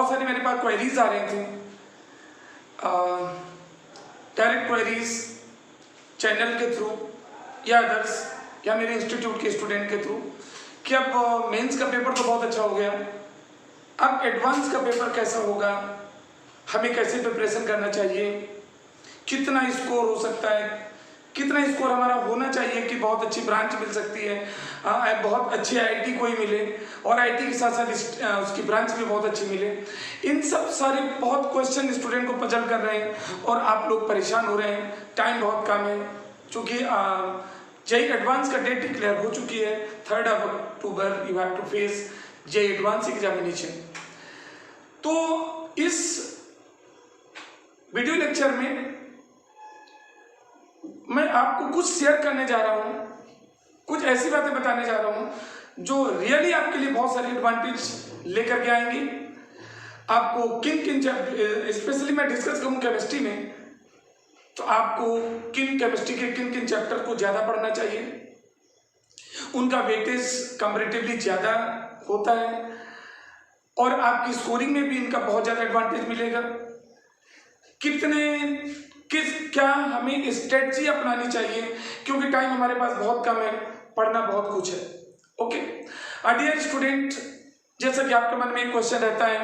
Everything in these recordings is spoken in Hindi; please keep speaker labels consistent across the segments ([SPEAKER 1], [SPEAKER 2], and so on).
[SPEAKER 1] बहुत सारी मेरे पास क्वेरीज आ रही थी, डायरेक्ट क्वेरीज चैनल के थ्रू या अदर्स या मेरे इंस्टीट्यूट के स्टूडेंट के थ्रू कि अब मेंस का पेपर तो बहुत अच्छा हो गया, अब एडवांस का पेपर कैसा होगा, हमें कैसे प्रिपरेशन करना चाहिए, कितना स्कोर हो सकता है, कितना स्कोर हमारा होना चाहिए कि बहुत अच्छी ब्रांच मिल सकती है, बहुत अच्छी आईआईटी कोई मिले और आईआईटी के साथ साथ उसकी ब्रांच भी बहुत अच्छी मिले। इन सब सारे बहुत क्वेश्चन स्टूडेंट को पजल कर रहे हैं और आप लोग परेशान हो रहे हैं। टाइम बहुत कम है क्योंकि जेई एडवांस का डेट डिक्लेयर हो चुकी है। 3 October you have to face JEE advance examination. तो इस वीडियो लेक्चर में मैं आपको कुछ शेयर करने जा रहा हूं, कुछ ऐसी बातें बताने जा रहा हूं जो रियली आपके लिए बहुत सारी एडवांटेज लेकर के आएंगी। आपको किन किन स्पेशली मैं डिस्कस करूं केमिस्ट्री में, तो आपको किन केमिस्ट्री के किन किन चैप्टर को ज़्यादा पढ़ना चाहिए, उनका वेटेज कंपैरेटिवली ज़्यादा होता है और आपकी स्कोरिंग में भी इनका बहुत ज़्यादा एडवांटेज मिलेगा। क्या हमें स्ट्रेटजी अपनानी चाहिए क्योंकि टाइम हमारे पास बहुत कम है, पढ़ना बहुत कुछ है। ओके डियर स्टूडेंट, जैसा कि आपके मन में एक क्वेश्चन रहता है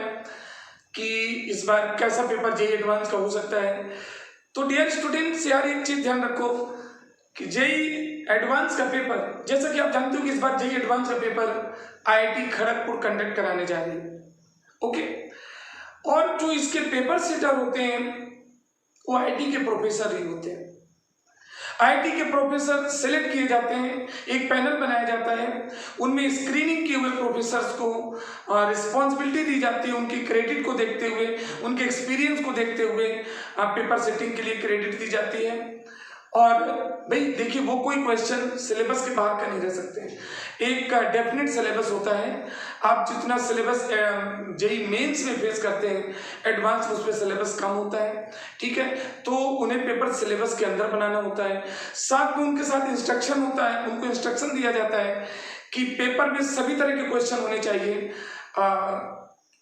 [SPEAKER 1] कि इस बार कैसा पेपर जेई एडवांस का हो सकता है, तो डियर स्टूडेंट्स यार एक चीज ध्यान रखो कि जेई एडवांस का पेपर, जैसा कि आप जानते हो कि इस बार जेई एडवांस का पेपर आईआईटी खड़गपुर कंडक्ट कराने जा रही है। ओके, और जो इसके पेपर सेटर होते हैं वो आईआईटी के प्रोफेसर ही होते हैं। आईआईटी के प्रोफेसर सिलेक्ट किए जाते हैं, एक पैनल बनाया जाता है, उनमें स्क्रीनिंग किए हुए प्रोफेसर्स को रिस्पॉन्सिबिलिटी दी जाती है, उनकी क्रेडिट को देखते हुए, उनके एक्सपीरियंस को देखते हुए पेपर सेटिंग के लिए क्रेडिट दी जाती है। और भाई देखिए, वो कोई क्वेश्चन सिलेबस के बाहर का नहीं रह सकते हैं। एक डेफिनेट सिलेबस होता है, आप जितना सिलेबस जेई मेंस में फेस करते हैं एडवांस में उस पर सिलेबस कम होता है, ठीक है। तो उन्हें पेपर सिलेबस के अंदर बनाना होता है, साथ में उनके साथ इंस्ट्रक्शन होता है, उनको इंस्ट्रक्शन दिया जाता है कि पेपर में सभी तरह के क्वेश्चन होने चाहिए,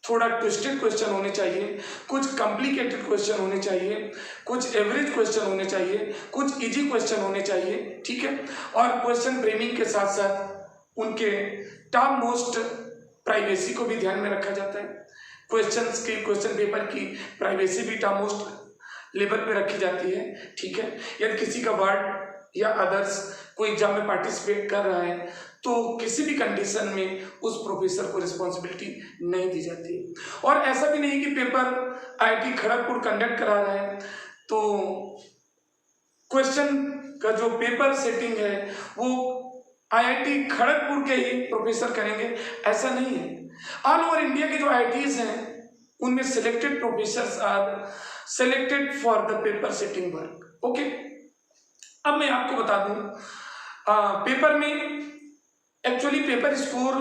[SPEAKER 1] थोड़ा ट्विस्टेड क्वेश्चन होने चाहिए, कुछ कॉम्प्लिकेटेड क्वेश्चन होने चाहिए, कुछ एवरेज क्वेश्चन होने चाहिए, कुछ इजी क्वेश्चन होने चाहिए, ठीक है। और क्वेश्चन फ्रेमिंग के साथ साथ उनके टॉप मोस्ट प्राइवेसी को भी ध्यान में रखा जाता है। क्वेश्चन पेपर की प्राइवेसी भी टॉप मोस्ट लेवल पे रखी जाती है, ठीक है। यदि किसी का वार्ड या अदर्स कोई एग्जाम में पार्टिसिपेट कर रहा है तो किसी भी कंडीशन में उस प्रोफेसर को रिस्पॉन्सिबिलिटी नहीं दी जाती। और ऐसा भी नहीं कि पेपर आईआईटी खड़गपुर कंडक्ट करा रहा है तो क्वेश्चन का जो पेपर सेटिंग है वो आईआईटी खड़गपुर के ही प्रोफेसर करेंगे, ऐसा नहीं है। ऑल ओवर इंडिया के जो आईआईटीज हैं उनमें selected professors are selected for the paper setting work. Okay, अब मैं आपको बता दूं पेपर में एक्चुअली पेपर स्कोर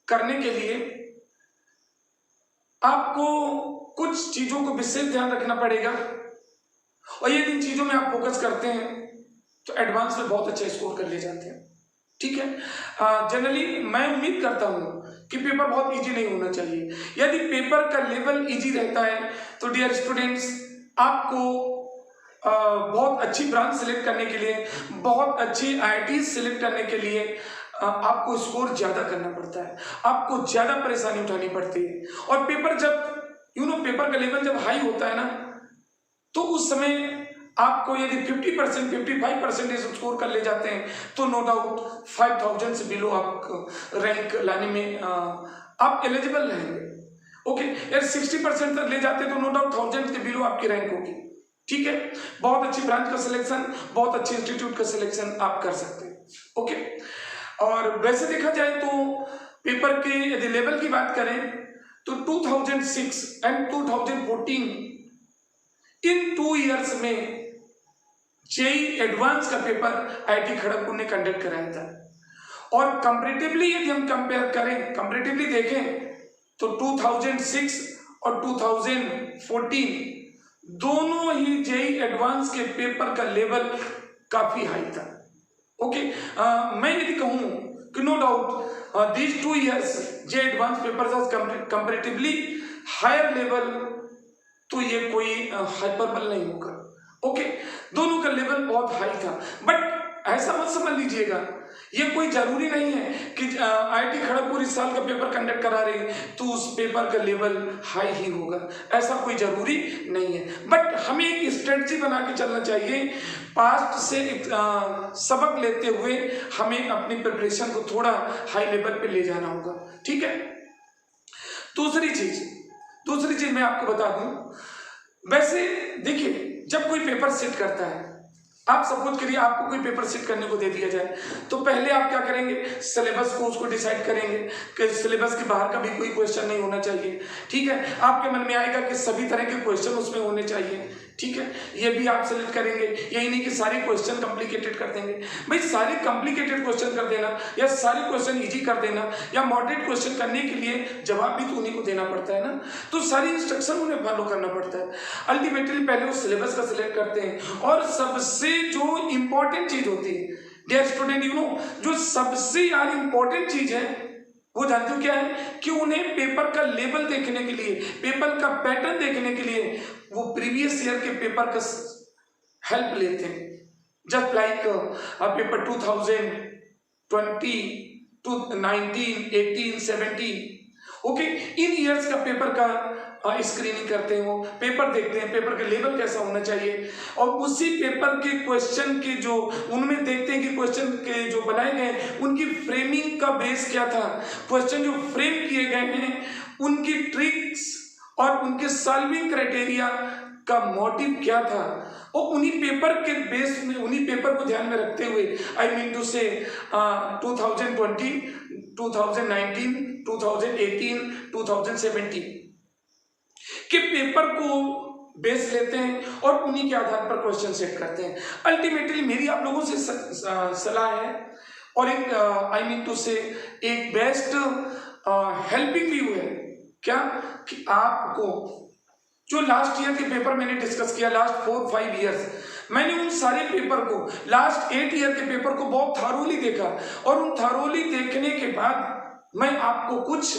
[SPEAKER 1] करने के लिए आपको कुछ चीजों को विशेष ध्यान रखना पड़ेगा और यदि इन चीजों में आप फोकस करते हैं तो एडवांस में बहुत अच्छा स्कोर कर ले जाते हैं, ठीक है। जनरली मैं उम्मीद करता हूं कि पेपर बहुत इजी नहीं होना चाहिए। यदि पेपर का लेवल इजी रहता है तो डियर स्टूडेंट्स आपको बहुत अच्छी ब्रांच सिलेक्ट करने के लिए, बहुत अच्छी आईआईटी सिलेक्ट करने के लिए आपको स्कोर ज्यादा करना पड़ता है, आपको ज्यादा परेशानी उठानी पड़ती है। और पेपर जब पेपर का लेवल जब हाई होता है ना तो उस समय आपको यदि 50% 55% स्कोर कर ले जाते हैं तो नो डाउट 5000 से बिलो आप रैंक लाने में आप एलिजिबल रहेंगे। ओके, यदि 60% तक ले जाते हैं तो नो डाउट 1000 के बिलो आपकी रैंक होगी, ठीक है। बहुत अच्छी ब्रांच का सिलेक्शन, बहुत अच्छे इंस्टीट्यूट का सिलेक्शन आप कर सकते हैं। ओके, और वैसे देखा जाए तो पेपर के यदि लेवल की बात करें तो 2006 एंड 2014 इन 2 इयर्स में जेई एडवांस का पेपर आईआईटी खड़गपुर ने कंडक्ट कराया था। और कंपैरेटिवली यदि हम कंपैरेटिवली देखें तो 2006 और 2014 दोनों ही जेई एडवांस के पेपर का लेवल काफी हाई था। ओके, मैं यदि कहूं कि no doubt these 2 years JEE advance papers are comparatively higher level, तो ये कोई हाइपरबल नहीं होगा। ओके, दोनों का लेवल बहुत हाई था, बट ऐसा मत समझ लीजिएगा, ये कोई जरूरी नहीं है कि आईआईटी खड़गपुर इस साल का पेपर कंडक्ट करा रही तो उस पेपर का लेवल हाई ही होगा, ऐसा कोई जरूरी नहीं है। बट हमें एक स्ट्रेटजी बना के चलना चाहिए, पास्ट से सबक लेते हुए हमें अपनी प्रिपरेशन को थोड़ा हाई लेवल पे ले जाना होगा। ठीक है, दूसरी चीज मैं आपको बता दूं, वैसे देखिए जब कोई पेपर सेट करता है, आप सपोज करिए आपको कोई पेपर सेट करने को दे दिया जाए, तो पहले आप क्या करेंगे, सिलेबस को उसको डिसाइड करेंगे कि सिलेबस के बाहर का भी कोई क्वेश्चन नहीं होना चाहिए। ठीक है, आपके मन में आएगा कि सभी तरह के क्वेश्चन उसमें होने चाहिए। ठीक है, ये भी आप सेलेक्ट करेंगे, यही नहीं कि सारे क्वेश्चन कॉम्प्लिकेटेड कर देंगे। भाई सारे कॉम्प्लिकेटेड क्वेश्चन कर देना या सारे क्वेश्चन इजी कर देना या मॉडरेट क्वेश्चन करने के लिए जवाब भी तो उन्हीं को देना पड़ता है ना, तो सारी इंस्ट्रक्शन उन्हें फॉलो करना पड़ता है। अल्टीमेटली पहले वो सिलेबस का सिलेक्ट करते हैं, और सबसे जो इंपॉर्टेंट चीज होती है डियर स्टूडेंट, यू नो, जो सबसे यार इंपॉर्टेंट चीज है वो जानते हो क्या है, कि उन्हें पेपर का लेवल देखने के लिए, पेपर का पैटर्न देखने के लिए वो प्रीवियस ईयर के पेपर का हेल्प लेते हैं। Just like paper 2020 to 19, 18, 17, okay, in years का पेपर का स्क्रीनिंग करते हैं, वो पेपर देखते हैं, पेपर का लेवल कैसा होना चाहिए, और उसी पेपर के क्वेश्चन के जो उनमें देखते हैं कि क्वेश्चन के जो बनाए गए उनकी फ्रेमिंग का बेस क्या था, क्वेश्चन जो फ्रेम किए गए हैं उनकी ट्रिक्स और उनके सॉल्विंग क्राइटेरिया का मोटिव क्या था, और उन्हीं पेपर के बेस में, उन्हीं पेपर को ध्यान में रखते हुए, आई मीन टू से 2020, 2019, 2018, 2017 के पेपर को बेस लेते हैं और उन्हीं के आधार पर क्वेश्चन सेट करते हैं। अल्टीमेटली मेरी आप लोगों से सलाह है, और एक आई मीन टू से एक बेस्ट हेल्पिंग व्यू है क्या, कि आपको जो लास्ट ईयर के पेपर मैंने डिस्कस किया, लास्ट 4-5 ईयर्स, मैंने उन सारे पेपर को, लास्ट 8 ईयर के पेपर को बहुत थारोली देखा, और उन थारोली देखने के बाद मैं आपको कुछ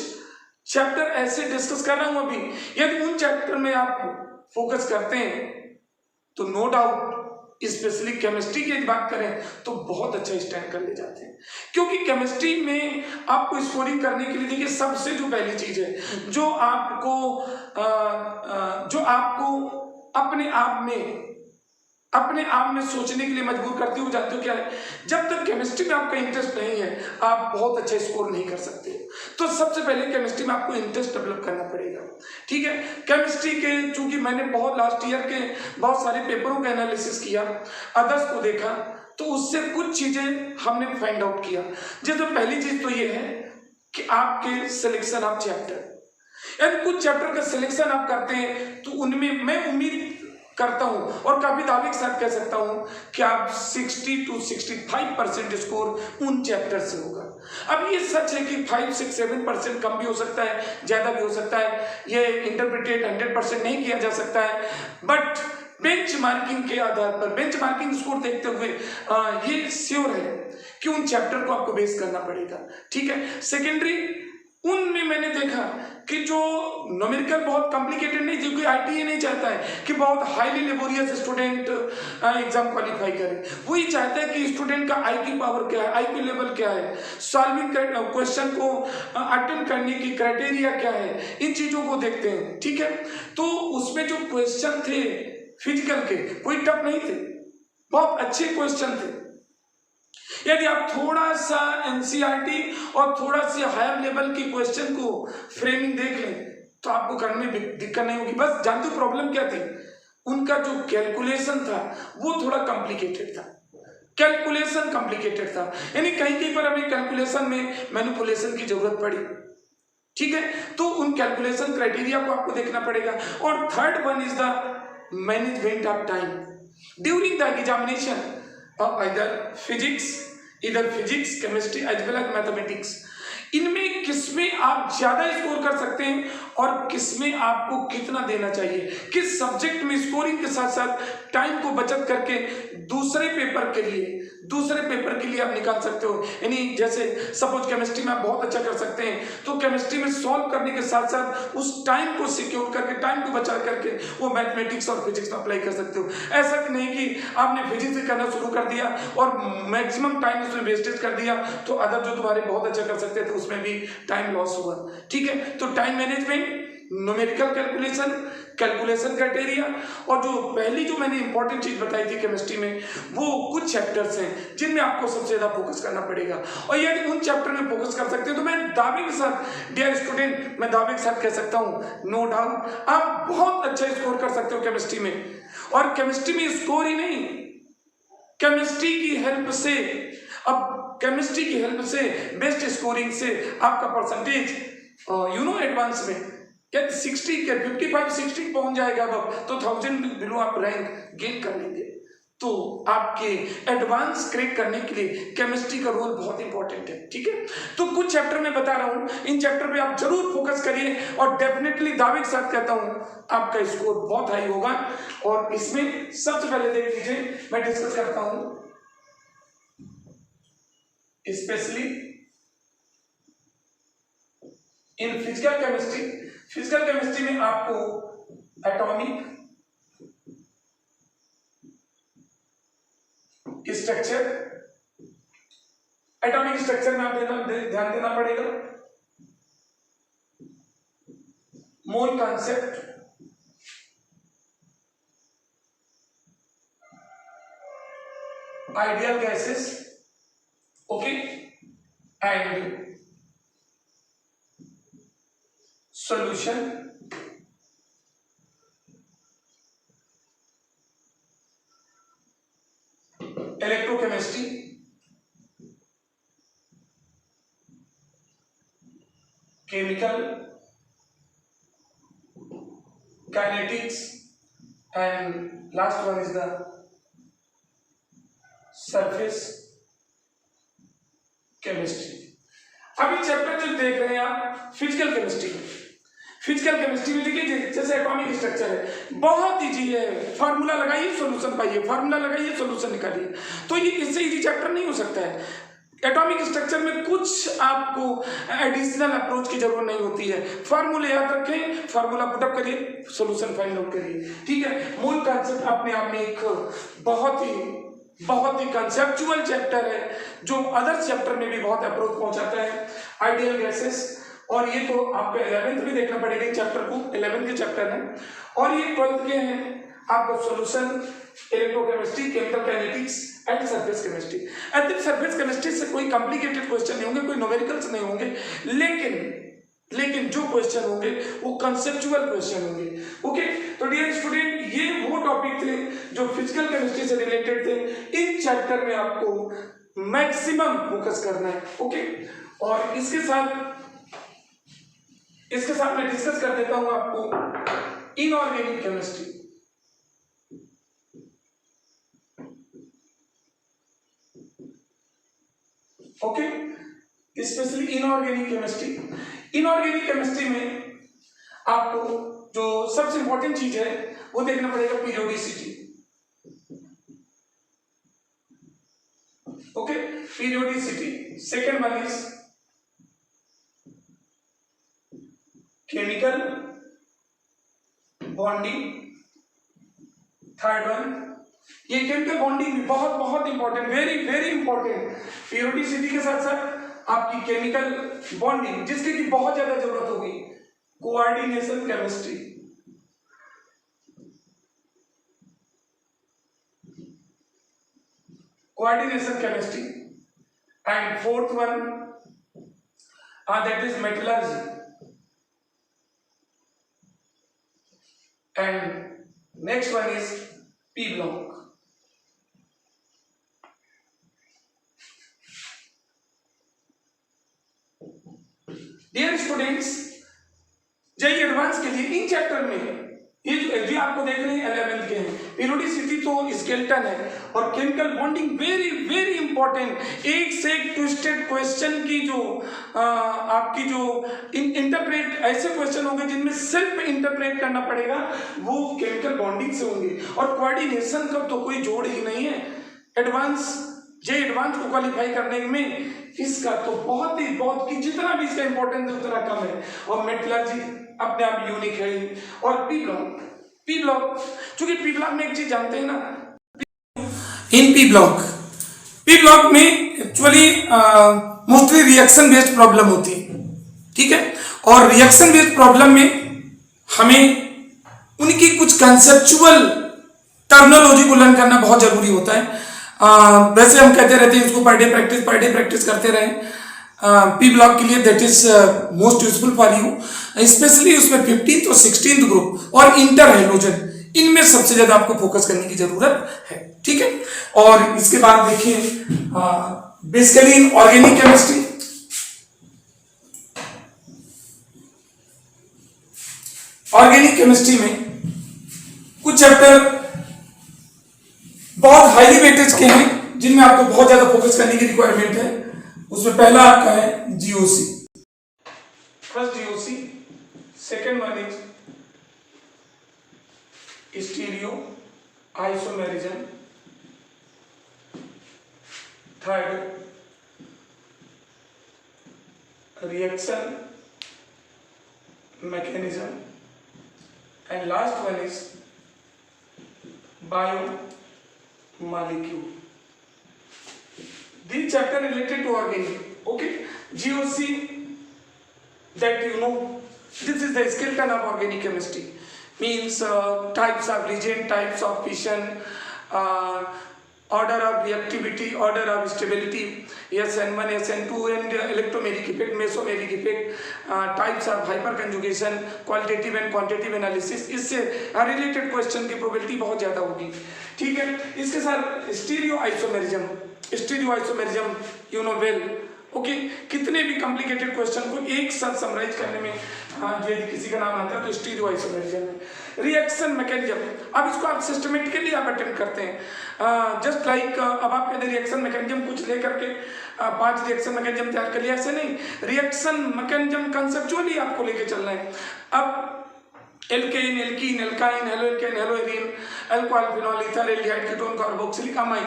[SPEAKER 1] चैप्टर ऐसे डिस्कस कर रहा हूं अभी, यदि उन चैप्टर में आप फोकस करते हैं तो नो डाउट, स्पेशली केमिस्ट्री की बात करें तो बहुत अच्छा स्टैंड कर ले जाते हैं, क्योंकि केमिस्ट्री में आपको स्कोरिंग करने के लिए देखिए सबसे जो पहली चीज है जो आपको अपने आप में सोचने के लिए मजबूर करती है, वो जानते हो क्या है, जब तक केमिस्ट्री में आपका इंटरेस्ट नहीं है आप बहुत अच्छा स्कोर नहीं कर सकते। तो सबसे पहले केमिस्ट्री में आपको इंटरेस्ट डेवलप करना पड़ेगा। ठीक है, केमिस्ट्री के चूंकि मैंने बहुत लास्ट ईयर के बहुत सारे पेपरों का एनालिसिस किया, अदर्स को देखा, तो उससे कुछ चीजें हमने फाइंड आउट किया। जैसे पहली चीज तो ये है कि आपके सिलेक्शन ऑफ चैप्टर, यदि कुछ चैप्टर का सिलेक्शन आप करते हैं तो उनमें मैं उम्मीद करता हूं और काफी दावे के साथ कह सकता हूं कि आप 60 to 65% स्कोर उन चैप्टर से होगा। अब ये सच है कि 5, 6, 7% कम भी हो सकता है, ज्यादा भी हो सकता है, ये इंटरप्रिटेट 100% नहीं किया जा सकता है, बट बेंच मार्किंग के आधार पर, बेंच मार्किंग स्कोर देखते हुए ये श्योर है कि उन चैप्टर को आपको बेस करना पड़ेगा। ठीक है, सेकेंडरी उनमें मैंने देखा कि जो न्यूमेरिकल बहुत कॉम्प्लिकेटेड नहीं, क्योंकि आईटीए नहीं चाहता है कि बहुत highly laborious student exam qualify करे, वही चाहता है कि स्टूडेंट का आईक्यू पावर क्या है, आईक्यू लेवल क्या है, सॉल्विंग क्वेश्चन को अटेम्प्ट करने की क्राइटेरिया क्या है, इन चीजों को देखते हैं। ठीक है, तो उसमें जो क्वेश्चन थे फिजिकल के कोई टफ नहीं थे, बहुत अच्छे क्वेश्चन थे। यदि आप थोड़ा सा एनसीईआरटी और थोड़ा सा हायर लेवल की क्वेश्चन को फ्रेमिंग देख लें तो आपको करने में दिक्कत नहीं होगी। बस जानते हो प्रॉब्लम क्या थी, उनका जो कैलकुलेशन था वो थोड़ा कॉम्प्लिकेटेड था, कैलकुलेशन कॉम्प्लिकेटेड था, यानी कहीं कहीं पर हमें कैलकुलेशन में मैनिपुलेशन की जरूरत पड़ी। ठीक है, तो उन कैलकुलेशन क्राइटेरिया को आपको देखना पड़ेगा। और third one is the management of time during the examination, either physics, chemistry as well as mathematics, इनमें किसमें आप ज्यादा स्कोर कर सकते हैं और किसमें आपको कितना देना चाहिए, किस सब्जेक्ट में स्कोरिंग के साथ साथ टाइम को बचत करके दूसरे पेपर के लिए आप निकाल सकते हो। यानी जैसे सपोज केमिस्ट्री में आप बहुत अच्छा कर सकते हैं, तो केमिस्ट्री में सॉल्व करने के साथ साथ उस टाइम को सिक्योर करके, टाइम को बचा करके वो मैथमेटिक्स और फिजिक्स में अप्लाई कर सकते हो। ऐसा नहीं कि आपने फिजिक्स से करना शुरू कर दिया और मैक्सिमम टाइम उसमें वेस्टेज कर दिया, तो अदर जो तुम्हारे बहुत अच्छा कर सकते थे उसमें भी टाइम लॉस हुआ। ठीक है, तो time management, numerical calculation criteria, और जो पहली जो मैंने इंपॉर्टेंट चीज बताई थी केमिस्ट्री में, वो कुछ चैप्टर्स हैं जिनमें आपको सबसे ज्यादा फोकस करना पड़ेगा। और यदि उन चैप्टर में फोकस कर सकते हो तो मैं दावे के साथ, डियर स्टूडेंट, मैं दावे के साथ कह सकता हूं, नो डाउट आप बहुत अच्छा स्कोर कर सकते हो केमिस्ट्री में। और केमिस्ट्री में स्कोर ही नहीं, केमिस्ट्री की हेल्प से, अब केमिस्ट्री की हेल्प से, बेस्ट स्कोरिंग से आपका परसेंटेज एडवांस में क्या 60 क्या 55-60 पहुंच जाएगा, अब तो 1000 बिलो आप रैंक गेन कर लेंगे। तो आपके एडवांस क्रैक करने के लिए केमिस्ट्री का रोल बहुत इंपॉर्टेंट है। ठीक है, तो कुछ चैप्टर मैं बता रहा हूं, इन चैप्टर पे आप जरूर फोकस करिए और डेफिनेटली दावे के साथ कहता हूं आपका स्कोर बहुत हाई होगा। और इसमें सबसे पहले देख लीजिए, मैं डिस्कस करता हूं specially in physical chemistry. Physical chemistry में आपको एटॉमिक स्ट्रक्चर, एटॉमिक स्ट्रक्चर में आप ध्यान देना पड़ेगा, mole concept, ideal gases, okay, and solution, electrochemistry, chemical, kinetics, and last one is the surface chemistry. अभी चैप्टर जो देख रहे हैं आप फिजिकल केमिस्ट्री में, फिजिकल केमिस्ट्री में देखिए जैसे एटॉमिक स्ट्रक्चर है, बहुत इजी है, फार्मूला लगाइए सॉल्यूशन पाइए, फार्मूला लगाइए सॉल्यूशन निकालिए, तो ये इससे इजी चैप्टर नहीं हो सकता है। एटॉमिक स्ट्रक्चर में कुछ आपको एडिशनल अप्रोच की जरूरत नहीं होती है, फार्मूले याद रखें, फार्मूला पुटअप करिए, सॉल्यूशन फाइंड आउट करिए। ठीक है, मूल कॉन्सेप्ट अपने आप में एक बहुत ही कंसेप्चुअल चैप्टर है जो अदर चैप्टर में भी बहुत अप्रोच पहुंचाता है। आइडियल गैसेस, और ये तो आपको 11th में देखना पड़ेगा चैप्टर को, 11 के चैप्टर है, और ये 12th के हैं आपको solution, electrochemistry, chemical kinetics and surface chemistry. I think surface chemistry से कोई कॉम्प्लिकेटेड क्वेश्चन नहीं होंगे, कोई न्यूमेरिकल्स नहीं होंगे, लेकिन जो क्वेश्चन होंगे वो कंसेप्चुअल क्वेश्चन होंगे। ओके, तो डियर स्टूडेंट, ये वो टॉपिक थे जो फिजिकल केमिस्ट्री से रिलेटेड थे। इन चैप्टर में आपको मैक्सिमम फोकस करना है। ओके, और इसके साथ मैं डिस्कस कर देता हूं आपको inorganic chemistry. Okay, specially inorganic chemistry. Inorganic chemistry में आपको जो सबसे इंपॉर्टेंट चीज है वो देखना पड़ेगा periodicity. Okay, periodicity. Second one is chemical bonding. Third one, ये केमिकल बॉन्डिंग भी बहुत इंपॉर्टेंट, वेरी इंपॉर्टेंट। पीरियोडिसिटी के साथ साथ आपकी केमिकल बॉन्डिंग, जिसकी की बहुत ज्यादा जरूरत होगी, coordination chemistry. Coordination chemistry and fourth one that is metallurgy and next one is P block. Dear students, JEE advance के लिए इन चैप्टर में ये जो आपको देख रहे हैं 11th के हैं। पीरियोडिसिटी तो स्केलेटन है और chemical bonding very very important. एक से एक ट्विस्टेड क्वेश्चन की जो आपकी जो इंटरप्रेट ऐसे क्वेश्चन होंगे जिनमें सिर्फ इंटरप्रेट करना पड़ेगा, वो केमिकल बॉन्डिंग से होंगे। और कोऑर्डिनेशन का तो कोई जोड़ ही नहीं है। एडवांस को क्वालिफाई करने में इसका तो बहुत कि जितना भी इसका इंपॉर्टेंस है उतना कम है। और मेटलर्जी अपने आप यूनिक है। और पी ब्लॉक चूंकि पी ब्लॉक में एक चीज जानते हैं ना, इन पी ब्लॉक में actually mostly reaction based problem होती है, ठीक है। और रिएक्शन बेस्ड प्रॉब्लम में हमें उनकी कुछ कंसेप्चुअल टर्मिनोलॉजी को लर्न करना बहुत जरूरी होता है। वैसे हम कहते रहते हैं इसको पर डे प्रैक्टिस करते रहें पी ब्लॉक के लिए, that is most useful for you. Specially उसमें 15th और 16th ग्रुप और इंटर हैलोजन, इनमें सबसे ज्यादा आपको फोकस करने की जरूरत है, ठीक है। और इसके बाद देखिए बेसिकली इन ऑर्गेनिक केमिस्ट्री में कुछ चैप्टर बहुत हाईली वेटेज के हैं जिनमें आपको बहुत ज्यादा फोकस करने की रिक्वायरमेंट है। उसमें पहला आपका है GOC, first GOC, second one is stereo isomerism, third reaction mechanism, and last one is bio molecule. These chapter related to organic. Okay, GOC, that you know, this is the skeleton of organic chemistry. Means types of reagent, types of fission, order of reactivity, order of stability, SN1, SN2, and electromeric effect, mesomeric effect, types of hyperconjugation, qualitative and quantitative analysis. इससे रिलेटेड क्वेश्चन की प्रोबेबिलिटी बहुत ज़्यादा होगी, ठीक है। इसके साथ stereo isomerism you know well, okay. कितने भी कॉम्प्लिकेटेड क्वेश्चन को एक साथ समराइज करने में यदि किसी का नाम आता है तो स्टीरियो आइसोमेरिज्म है। रिएक्शन मैकेनिज्म, अब इसको आप सिस्टमेटिकली आप अटेम्प्ट करते हैं, जस्ट लाइक अब आप कहते हैं रिएक्शन मैकेनिज्म कुछ लेकर के 5 रिएक्शन मैकेनिज्म तैयार कर लिया, ऐसे नहीं। रिएक्शन मैकेनिज्म कंसेप्चुअली आपको लेके चलना है। अब alkane, alkene, alkyne, haloalkane, haloarene, alcohol, phenol, ether, aldehyde, ketone, carboxylic amide,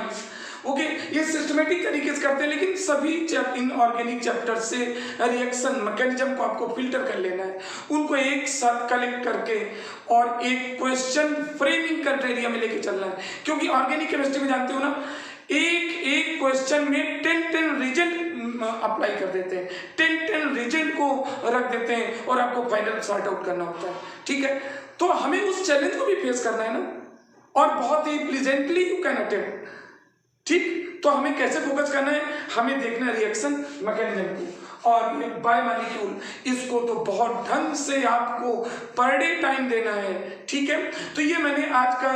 [SPEAKER 1] okay. ये सिस्टमेटिक तरीके से करते हैं, लेकिन सभी इन ऑर्गेनिक चैप्टर से रिएक्शन मैकेनिज्म को आपको फिल्टर कर लेना है, उनको एक साथ कलेक्ट करके और एक क्वेश्चन फ्रेमिंग क्राइटेरिया में लेके चलना है। क्योंकि ऑर्गेनिक केमिस्ट्री में जानते हो ना, एक क्वेश्चन में 10 रीजेंट अप्लाई कर देते हैं, 10 रीजेंट को रख देते हैं और आपको फाइनल सॉर्ट आउट करना होता है, ठीक है। तो हमें उस चैलेंज को भी फेस करना है ना, और बहुत ही प्लीजेंटली यू कैन अटेम्प्ट, ठीक। तो हमें कैसे फोकस करना है, हमें देखना है रिएक्शन मैकेनिज्म को और बायोमॉलिक्यूल, इसको तो बहुत ढंग से आपको पर डे टाइम देना है, ठीक है। तो ये मैंने आज का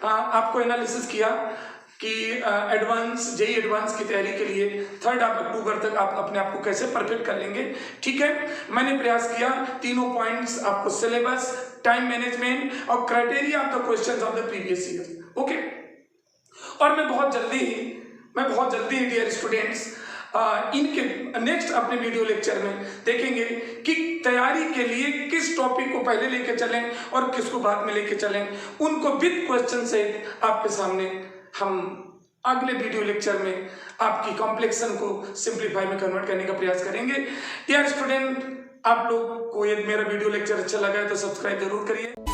[SPEAKER 1] आपको एनालिसिस किया कि जेईई एडवांस की तैयारी के लिए 3 अक्टूबर तक आप अपने आप को कैसे परफेक्ट कर लेंगे, ठीक है। मैंने प्रयास किया तीनों पॉइंट्स आपको, सिलेबस, टाइम मैनेजमेंट और criteria of the questions of the previous year, okay. और मैं बहुत जल्दी ही डियर स्टूडेंट्स इनके नेक्स्ट अपने वीडियो लेक्चर में देखेंगे कि तैयारी के लिए किस टॉपिक को पहले लेके चलें और किसको बाद में लेके चलें। उनको विद क्वेश्चन से आपके सामने हम अगले वीडियो लेक्चर में आपकी कॉम्प्लेक्सन को सिंप्लीफाई में कन्वर्ट करने का प्रयास करेंगे। डियर स्टूडेंट, आप लोग को ये मेरा वीडियो लेक्चर अच्छा लगा है तो सब्सक्राइब जरूर करिए।